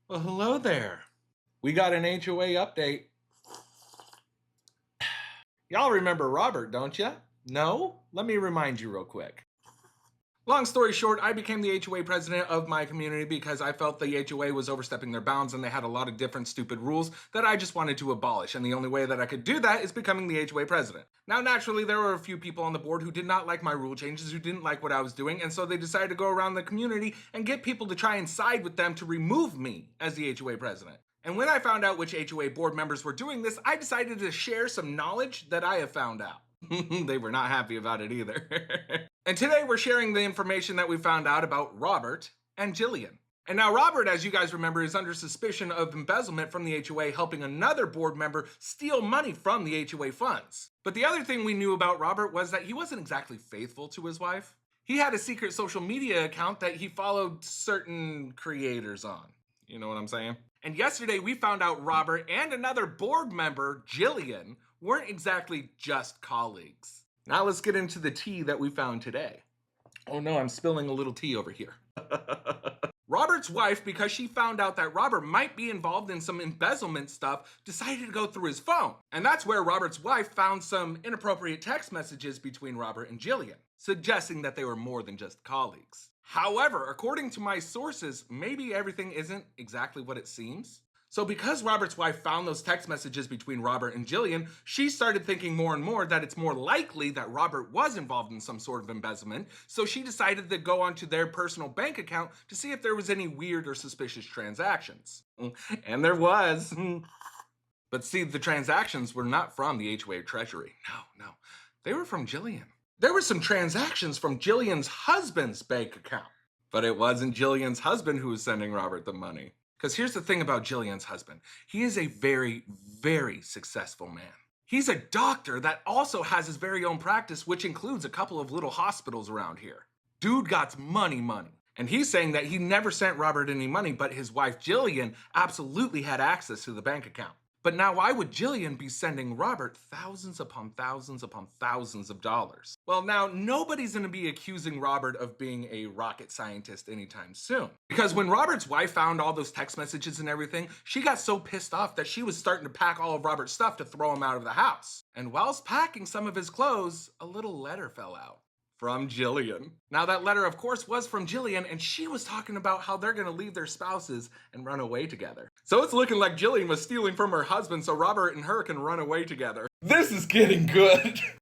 Well, hello there. We got an HOA update. Y'all remember Robert, don't ya? No? Let me remind you real quick. Long story short, I became the HOA president of my community because I felt the HOA was overstepping their bounds and they had a lot of different stupid rules that I just wanted to abolish. And the only way that I could do that is becoming the HOA president. Now, naturally, there were a few people on the board who did not like my rule changes, who didn't like what I was doing, and so they decided to go around the community and get people to try and side with them to remove me as the HOA president. And when I found out which HOA board members were doing this, I decided to share some knowledge that I have found out. They were not happy about it either. And today we're sharing the information that we found out about Robert and Jillian. And now Robert, as you guys remember, is under suspicion of embezzlement from the HOA, helping another board member steal money from the HOA funds. But the other thing we knew about Robert was that he wasn't exactly faithful to his wife. He had a secret social media account that he followed certain creators on. You know what I'm saying? And yesterday we found out Robert and another board member, Jillian, weren't exactly just colleagues. Now let's get into the tea that we found today. Oh no, I'm spilling a little tea over here. Robert's wife, because she found out that Robert might be involved in some embezzlement stuff, decided to go through his phone. And that's where Robert's wife found some inappropriate text messages between Robert and Jillian, suggesting that they were more than just colleagues. However, according to my sources, maybe everything isn't exactly what it seems. So because Robert's wife found those text messages between Robert and Jillian, she started thinking more and more that it's more likely that Robert was involved in some sort of embezzlement, so she decided to go onto their personal bank account to see if there was any weird or suspicious transactions. And there was. But see, the transactions were not from the HOA treasury. No. They were from Jillian. There were some transactions from Jillian's husband's bank account. But it wasn't Jillian's husband who was sending Robert the money. Because here's the thing about Jillian's husband. He is a very, very successful man. He's a doctor that also has his very own practice, which includes a couple of little hospitals around here. Dude got money. And he's saying that he never sent Robert any money, but his wife Jillian absolutely had access to the bank account. But now why would Jillian be sending Robert thousands upon thousands upon thousands of dollars? Well, now nobody's going to be accusing Robert of being a rocket scientist anytime soon. Because when Robert's wife found all those text messages and everything, she got so pissed off that she was starting to pack all of Robert's stuff to throw him out of the house. And whilst packing some of his clothes, a little letter fell out. From Jillian. Now that letter, of course, was from Jillian, and she was talking about how they're gonna leave their spouses and run away together. So it's looking like Jillian was stealing from her husband so Robert and her can run away together. This is getting good.